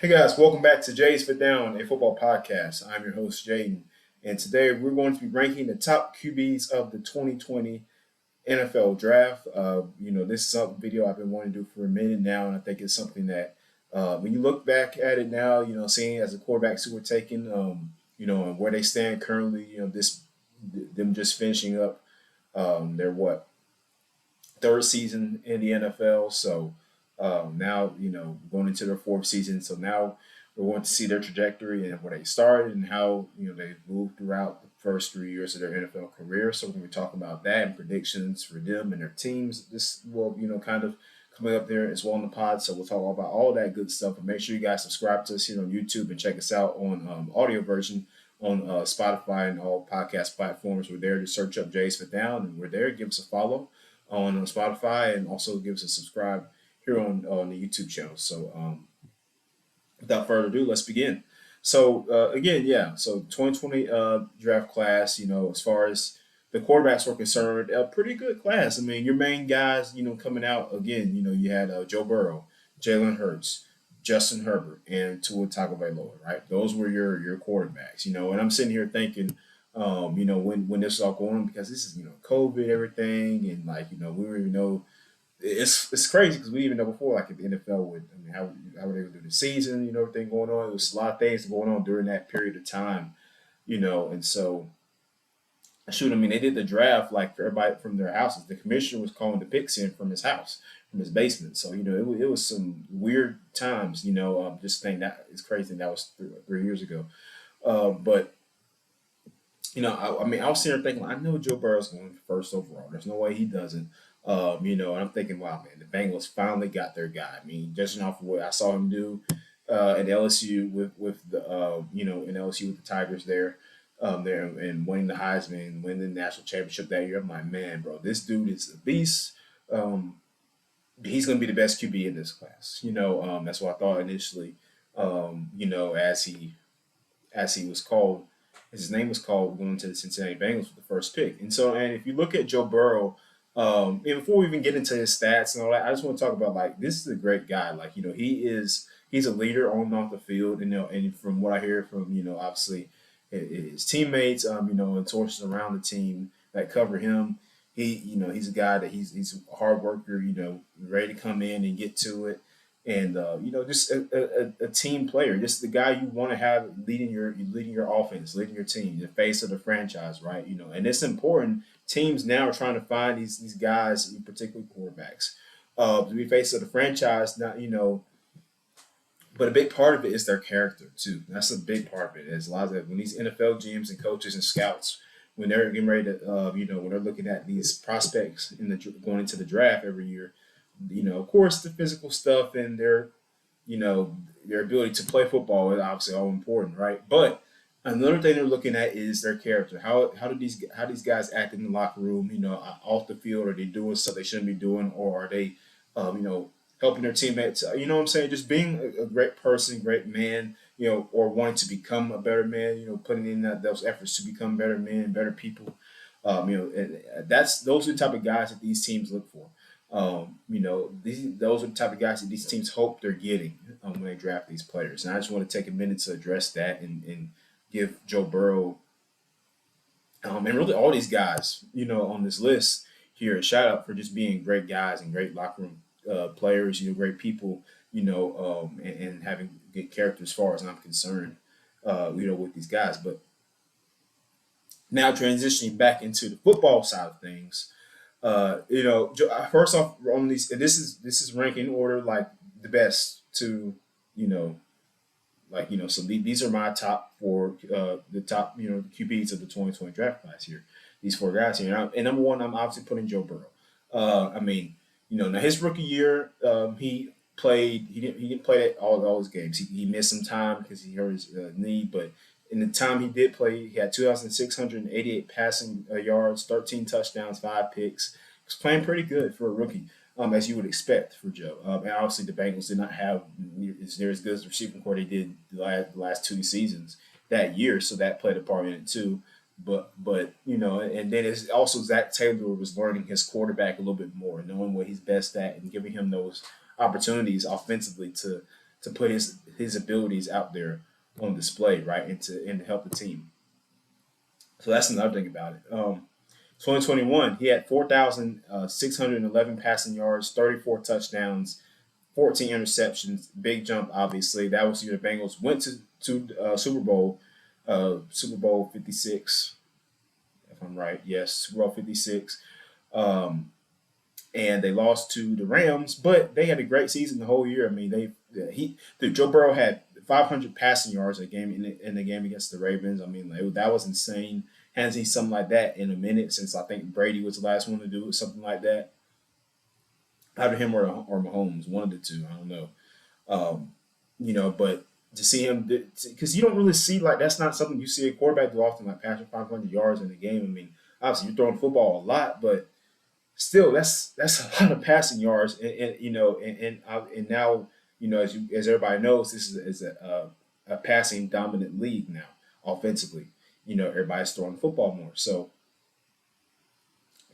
Hey guys, welcome back to Jay's Fit Down, a football podcast. I'm your host, Jaden, and today we're going to be ranking the top QBs of the 2020 NFL Draft. This is a video I've been wanting to do for a minute now, and I think it's something that when you look back at it now, seeing as the quarterbacks who were taken, and where they stand currently, them just finishing up their third season in the NFL. So now, going into their fourth season. So now we're going to see their trajectory and where they started and how, they moved throughout the first 3 years of their NFL career. So we're going to be talking about that and predictions for them and their teams. This will, kind of coming up there as well in the pod. So we'll talk all about all that good stuff. And make sure you guys subscribe to us here on YouTube and check us out on audio version on Spotify and all podcast platforms. We're there to search up Jay's Fit Down, and we're there. Give us a follow on Spotify, and also give us a subscribe here on the YouTube channel. So without further ado, let's begin. So again, yeah. So 2020 draft class. As far as the quarterbacks were concerned, a pretty good class. I mean, your main guys, coming out again. You had Joe Burrow, Jalen Hurts, Justin Herbert, and Tua Tagovailoa. Right, those were your quarterbacks. And I'm sitting here thinking, when this is all going on, because this is COVID, everything, and we don't even know. It's crazy because we didn't even know before, like if the NFL would, I mean, how were they going to do the season, everything going on. There was a lot of things going on during that period of time, and so shoot, I mean, they did the draft like for everybody from their houses. The commissioner was calling the picks in from his house, from his basement. So it was some weird times. Just think that it's crazy. That was 3 years ago, but I mean, I was sitting there thinking, I know Joe Burrow's going first overall. There's no way he doesn't. And I'm thinking, wow, man, the Bengals finally got their guy. I mean, judging off of what I saw him do at LSU with the in LSU with the Tigers there and winning the Heisman, winning the national championship that year. I'm like, man, bro, this dude is a beast. Um, he's going to be the best QB in this class. That's what I thought initially. As he was called, his name was called going to the Cincinnati Bengals with the first pick. And if you look at Joe Burrow, and before we even get into his stats and all that, I just want to talk about this is a great guy. He's a leader on and off the field, and from what I hear from obviously his teammates, and sources around the team that cover him, he's a guy that he's a hard worker, ready to come in and get to it, and just a team player, just the guy you want to have leading your offense, leading your team, the face of the franchise, right? And it's important. Teams now are trying to find these guys, particularly quarterbacks, to be face of the franchise. Not but a big part of it is their character too. That's a big part of it. Is a lot of when these NFL GMs and coaches and scouts, when they're getting ready to, when they're looking at these prospects going into the draft every year, of course, the physical stuff and their ability to play football is obviously all important, right? But another thing they're looking at is their character. How these guys act in the locker room? Off the field, are they doing stuff they shouldn't be doing, or are they, helping their teammates? You know what I'm saying? Just being a great person, great man, or wanting to become a better man. Putting in those efforts to become better men, better people. Those are the type of guys that these teams look for. Those are the type of guys that these teams hope they're getting when they draft these players. And I just want to take a minute to address that and give Joe Burrow and really all these guys, on this list here, a shout out for just being great guys and great locker room players, great people, and having good character as far as I'm concerned, with these guys. But now transitioning back into the football side of things, first off on these, this is ranking order like the best to, you know, so these are my top four, the top, QBs of the 2020 draft class here. These four guys here, and number one, I'm obviously putting Joe Burrow. I mean, now his rookie year, he played. He didn't play all his games. He missed some time because he hurt his knee. But in the time he did play, he had 2,688 passing yards, 13 touchdowns, 5 picks. He was playing pretty good for a rookie, as you would expect for Joe. And obviously, the Bengals did not have near as good as the receiving core they did the last 2 seasons that year, so that played a part in it too. But and then it's also Zach Taylor was learning his quarterback a little bit more, knowing what he's best at, and giving him those opportunities offensively to to put his abilities out there on display, right, and to help the team. So that's another thing about it. 2021, he had 4,611 passing yards, 34 touchdowns, 14 interceptions. Big jump, obviously. That was the year the Bengals went to Super Bowl 56, if I'm right. Yes, Super Bowl 56. Um, and they lost to the Rams, but they had a great season the whole year. I mean, Joe Burrow had 500 passing yards in the game against the Ravens. I mean, that was insane. Hasn't seen something like that in a minute since I think Brady was the last one to do it, something like that. Either him or Mahomes, one of the two. I don't know. Um, but to see him, because you don't really see, like, that's not something you see a quarterback do often, like passing 500 yards in a game. I mean, obviously you're throwing football a lot, but still, that's a lot of passing yards, and now, as everybody knows, this is a passing dominant league now offensively. Everybody's throwing the football more. So,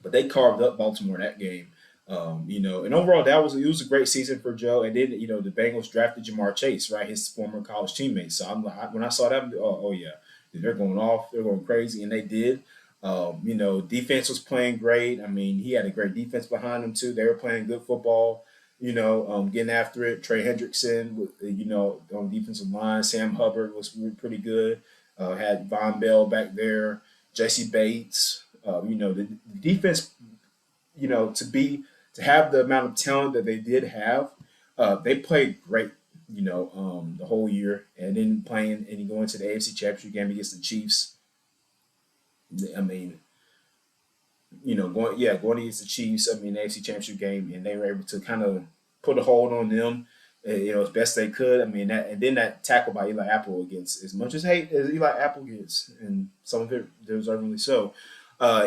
but they carved up Baltimore that game. And overall, it was a great season for Joe. And then the Bengals drafted Jamar Chase, right, his former college teammate. So when I saw that, oh yeah, they're going off, they're going crazy, and they did. Defense was playing great. I mean, he had a great defense behind him too. They were playing good football. Getting after it. Trey Hendrickson, on defensive line. Sam Hubbard was pretty good. Had Von Bell back there. Jesse Bates. The defense. To have the amount of talent that they did have, they played great. The whole year, and then playing and going to the AFC Championship game against the Chiefs. I mean, going against the Chiefs. I mean, the AFC Championship game, and they were able to kind of put a hold on them, as best they could. I mean, and then that tackle by Eli Apple against, as much as hate as Eli Apple gets, and some of it deservedly so.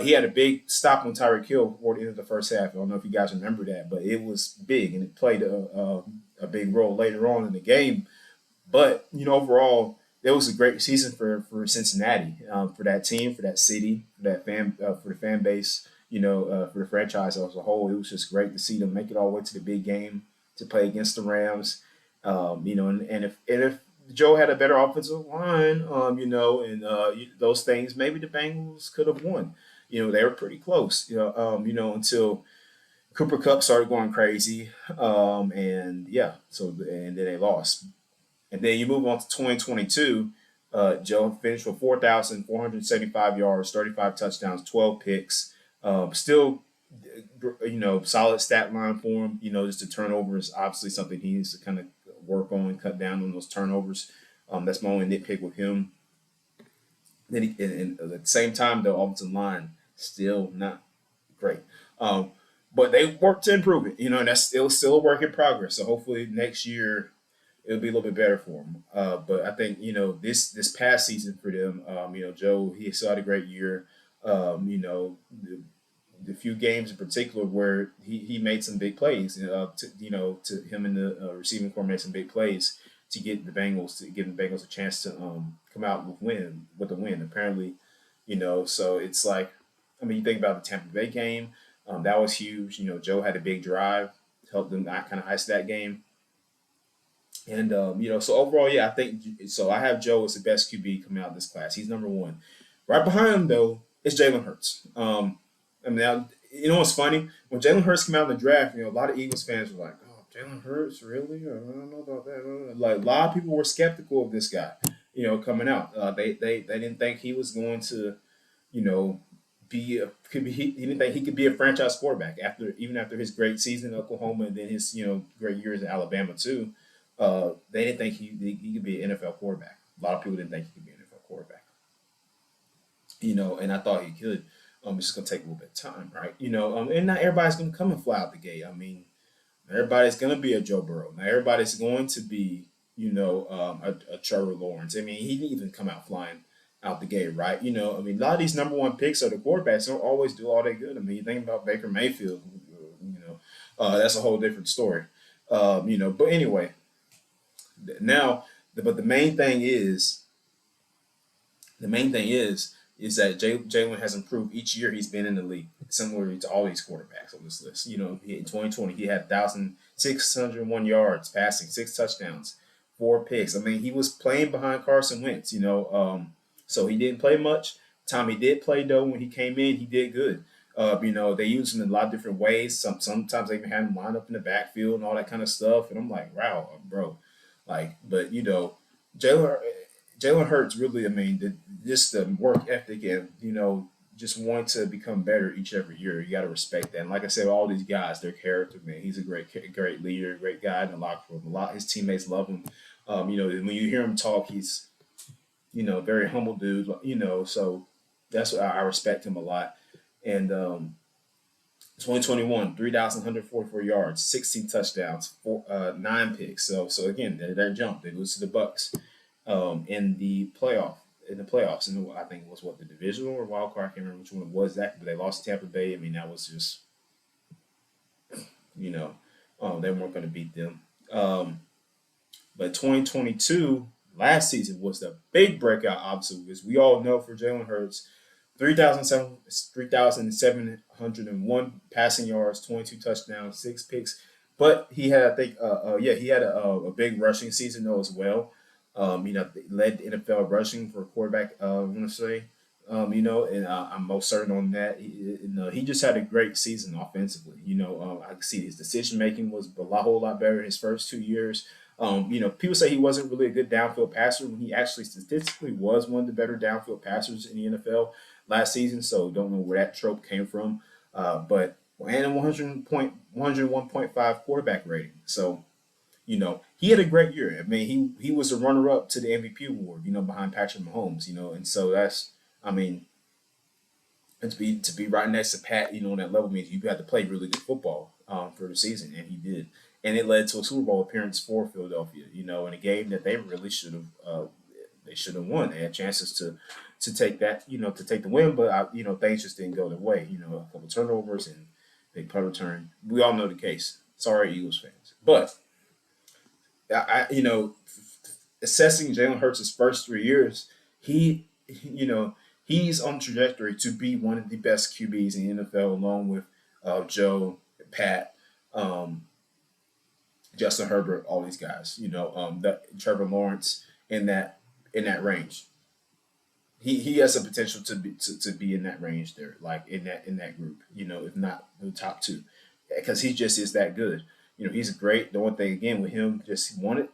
He had a big stop on Tyreek Hill toward the end of the first half. I don't know if you guys remember that, but it was big, and it played a big role later on in the game. But overall, it was a great season for Cincinnati, for that team, for that city, for the fan base. For the franchise as a whole. It was just great to see them make it all the way to the big game to play against the Rams. And if Joe had a better offensive line, those things, maybe the Bengals could have won. They were pretty close. Until Cooper Cup started going crazy, and yeah, and then they lost. And then you move on to 2022. Joe finished with 4,475 yards, 35 touchdowns, 12 picks. Still, solid stat line for him. Just the turnovers, obviously something he needs to kind of work on, cut down on those turnovers. That's my only nitpick with him. Then and at the same time, the offensive line still not great. But they worked to improve it. And it was still a work in progress. So hopefully next year it'll be a little bit better for him. But I think this past season for them, Joe, he still had a great year. The few games in particular where he made some big plays, to him and the receiving corps made some big plays to give the Bengals a chance to come out with a win. Apparently, so it's like, I mean, you think about the Tampa Bay game, that was huge. Joe had a big drive, helped them kind of ice that game. And so overall, yeah, I think so. I have Joe as the best QB coming out of this class. He's number one. Right behind him, though, is Jalen Hurts. I mean, what's funny? When Jalen Hurts came out in the draft, a lot of Eagles fans were like, "Oh, Jalen Hurts, really? I don't know about that." Like, a lot of people were skeptical of this guy, coming out. They didn't think he was going to, he didn't think he could be a franchise quarterback even after his great season in Oklahoma and then his great years in Alabama too. They didn't think he could be an NFL quarterback. A lot of people didn't think he could be an NFL quarterback. And I thought he could. It's just gonna take a little bit of time, right? And not everybody's gonna come and fly out the gate. I mean, not everybody's gonna be a Joe Burrow. Not everybody's going to be, a Trevor Lawrence. I mean, he didn't even come out flying out the gate, right? I mean, a lot of these number one picks are the quarterbacks don't always do all that good. I mean, you think about Baker Mayfield, that's a whole different story. But anyway, now, but the main thing is that Jalen has improved each year he's been in the league, similar to all these quarterbacks on this list. In 2020, he had 1,601 yards passing, 6 touchdowns. 4 picks. I mean, he was playing behind Carson Wentz, so he didn't play much. Time he did play though, when he came in, he did good. They use him in a lot of different ways. Sometimes they even have him line up in the backfield and all that kind of stuff. And I'm like, wow, bro, like, but Jalen Jalen Hurts really, I mean, just the work ethic and just want to become better each every year. You got to respect that. And like I said, all these guys, their character, man. He's a great leader, great guy in the locker room. A lot his teammates love him. When you hear him talk, he's very humble dude. So that's what I respect him a lot. And 2021, 3,144 yards, 16 touchdowns, 9 picks. So again, that jump. They lose to the Bucks in the playoffs. And I think it was what the divisional or wild card. I can't remember which one it was exactly, but they lost to Tampa Bay. I mean, that was just you know, they weren't going to beat them. But 2022 last season was the big breakout, obviously, because we all know for Jalen Hurts, 3,701 passing yards, 22 touchdowns, 6 picks. But he had, I think, he had a big rushing season though as well. Led the NFL rushing for a quarterback. I want to say, and I'm most certain on that. He just had a great season offensively. I can see his decision making was whole lot better his first 2 years. People say he wasn't really a good downfield passer when he actually statistically was one of the better downfield passers in the NFL last season. So don't know where that trope came from. But and a 101.5 quarterback rating. So he had a great year. I mean, he was a runner up to the MVP award, behind Patrick Mahomes, and so that's, I mean, and to be right next to Pat, on that level means you had to play really good football for the season, and he did, and it led to a Super Bowl appearance for Philadelphia, in a game that they really should have won. They had chances to take that, to take the win, but things just didn't go their way. A couple turnovers and big punt return. We all know the case. Sorry, Eagles fans, but assessing Jalen Hurts' first 3 years, he's on trajectory to be one of the best QBs in the NFL, along with Joe, Pat, um, Justin Herbert, all these guys. That Trevor Lawrence in that range. He has the potential to be in that range there, like in that group. If not the top two, because he just is that good. He's great. The one thing again with him, just want to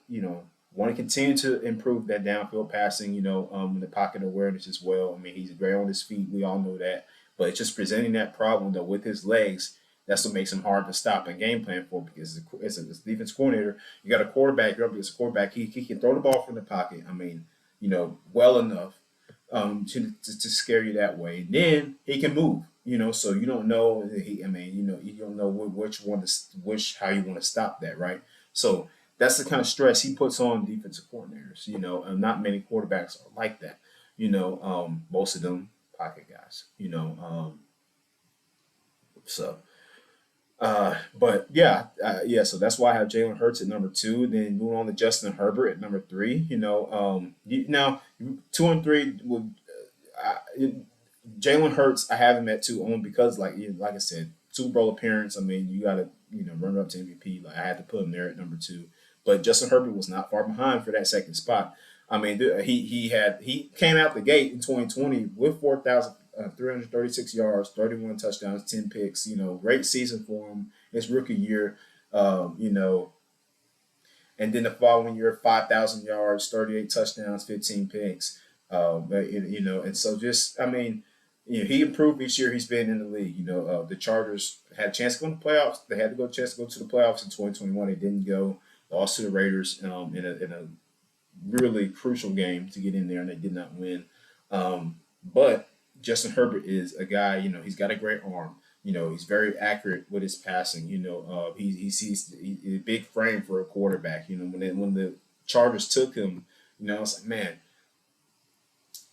continue to improve that downfield passing. The pocket awareness as well. I mean, he's great on his feet. We all know that, but it's just presenting that problem though with his legs. That's what makes him hard to stop and game plan for because as a defense coordinator, you got a quarterback. You're up against a quarterback. He can throw the ball from the pocket. I mean, well enough to scare you that way. And then he can move. So you don't know. You don't know which how you want to stop that, right? So that's the kind of stress he puts on defensive coordinators. And not many quarterbacks are like that. Most of them pocket guys. So. But yeah, so that's why I have Jalen Hurts at number two. Then moving on to Justin Herbert at number three. Now 2 and 3 would Jalen Hurts. I have him at two only because, like I said, Super Bowl appearance. I mean, you got to run up to MVP. Like I had to put him there at number two. But Justin Herbert was not far behind for that second spot. I mean, he came out the gate in 2020 with 4,336 yards, 31 touchdowns, 10 picks. Great season for him. His rookie year. And then the following year, 5,000 yards, 38 touchdowns, 15 picks. And so just, I mean, he improved each year he's been in the league. The Chargers had a chance to go to the playoffs. They had to go chance to go to the playoffs in 2021. They didn't go. Lost to the Raiders in a really crucial game to get in there, and they did not win. But Justin Herbert is a guy. He's got a great arm. He's very accurate with his passing. He's a big frame for a quarterback. When the Chargers took him, I was like, man,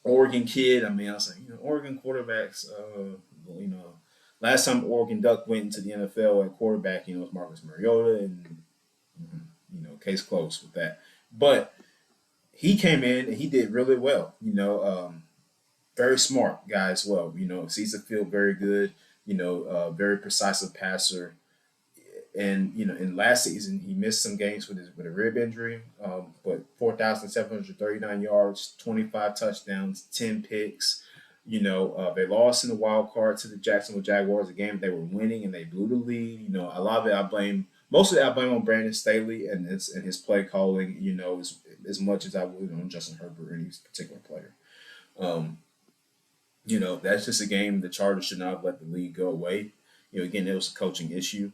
Oregon kid. I mean, I was like, Oregon quarterbacks. Last time Oregon Duck went into the NFL at quarterback, it was Marcus Mariota, and case closed with that. But he came in and he did really well. Very smart guy as well. Sees the field very good. Very precise passer. And in last season he missed some games with a rib injury. But 4,739 yards, 25 touchdowns, 10 picks. They lost in the wild card to the Jacksonville Jaguars, a game they were winning and they blew the lead. A lot of it most of it I blame on Brandon Staley and his play calling. As much as I would on Justin Herbert or any particular player. Um, that's just a game the Chargers should not have let the lead go away. Again, it was a coaching issue.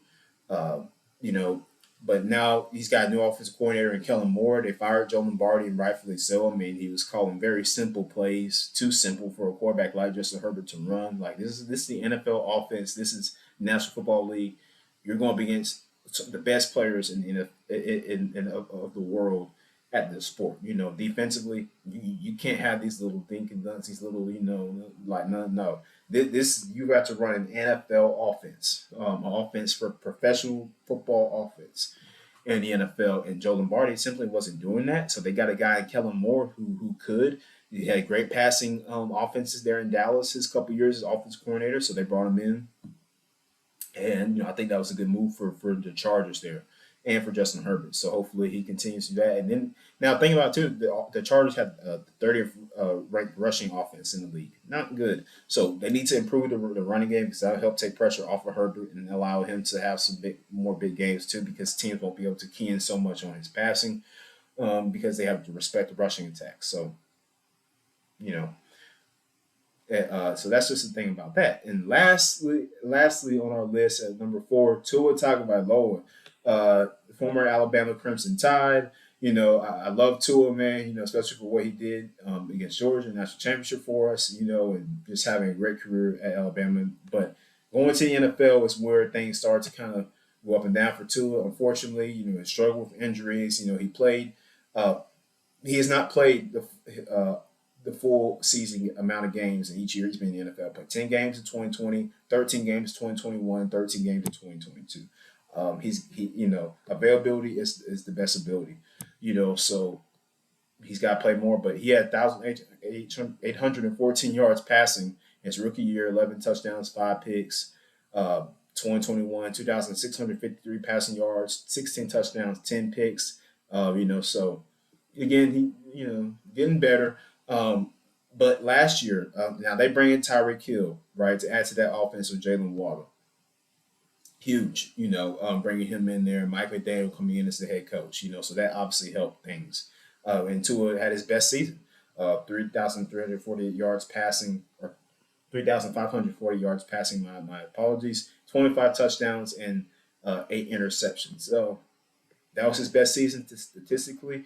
Uh, you know, but now he's got a new offensive coordinator in Kellen Moore. They fired Joe Lombardi, and rightfully so. I mean, he was calling very simple plays, too simple for a quarterback like Justin Herbert to run. Like this is the NFL offense. This is National Football League. You're going to be against the best players of the world at this sport. Defensively, you can't have these little dink and dunks, these little like no. This you got to run an NFL offense, an offense for professional football offense in the NFL. And Joe Lombardi simply wasn't doing that. So they got a guy, Kellen Moore, who could. He had great passing offenses there in Dallas his couple years as offensive coordinator. So they brought him in, and I think that was a good move for the Chargers there and for Justin Herbert. So hopefully he continues to do that. And then now think about it too, the Chargers have the 30th ranked rushing offense in the league. Not good. So they need to improve the running game because that'll help take pressure off of Herbert and allow him to have some more big games too, because teams won't be able to key in so much on his passing because they have to respect the rushing attack. So, you know, so that's just the thing about that. And lastly on our list at number 4, Tua Tagovailoa, former Alabama Crimson Tide. I love Tua, man. Especially for what he did against Georgia, national championship for us. And just having a great career at Alabama. But going to the NFL is where things start to kind of go up and down for Tua. Unfortunately, he struggled with injuries. He played. He has not played the full season amount of games in each year he's been in the NFL. Played 10 games in 2020, 13 games in 2021, 13 games in 2022. Availability is the best ability. So he's got to play more. But he had 1,814 yards passing his rookie year, 11 touchdowns, 5 picks. 2021, 2,653 passing yards, 16 touchdowns, 10 picks. So again, he getting better. But last year, now they bring in Tyreek Hill, right, to add to that offense with Jalen Waddle. Huge, bringing him in there. Mike McDaniel coming in as the head coach, so that obviously helped things. And Tua had his best season, 3,348 yards passing, or 3,540 yards passing. My apologies. 25 touchdowns and 8 interceptions. So that was his best season statistically.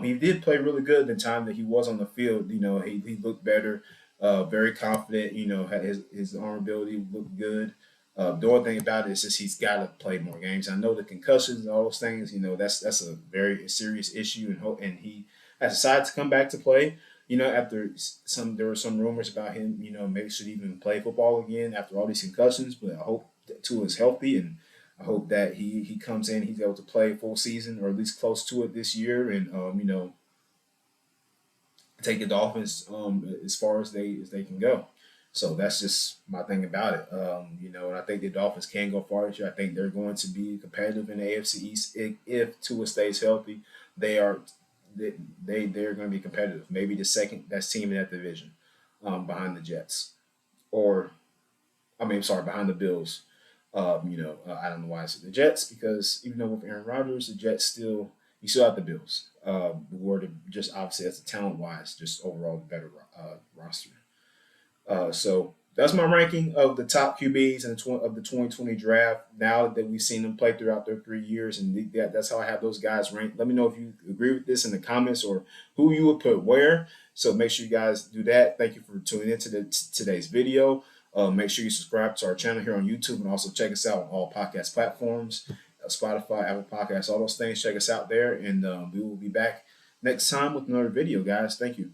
He did play really good the time that he was on the field. He looked better, very confident. Had his arm ability looked good. The only thing about it is just he's got to play more games. I know the concussions and all those things. That's a very serious issue, and he has decided to come back to play. After there were some rumors about him. Maybe should even play football again after all these concussions. But I hope that Tua is healthy, and I hope that he comes in, he's able to play full season or at least close to it this year, and take the Dolphins as far as they can go. So that's just my thing about it. And I think the Dolphins can go far this year. I think they're going to be competitive in the AFC East if Tua stays healthy. They're going to be competitive. Maybe the second best team in that division, behind the Jets, behind the Bills. I don't know why I said the Jets, because even though with Aaron Rodgers, the Jets you still have the Bills. Just obviously as a talent wise, just overall the better roster. So that's my ranking of the top QBs of the 2020 draft. Now that we've seen them play throughout their 3 years, and that's how I have those guys ranked. Let me know if you agree with this in the comments or who you would put where. So make sure you guys do that. Thank you for tuning into today's video. Make sure you subscribe to our channel here on YouTube, and also check us out on all podcast platforms, Spotify, Apple Podcasts, all those things. Check us out there, and we will be back next time with another video, guys. Thank you.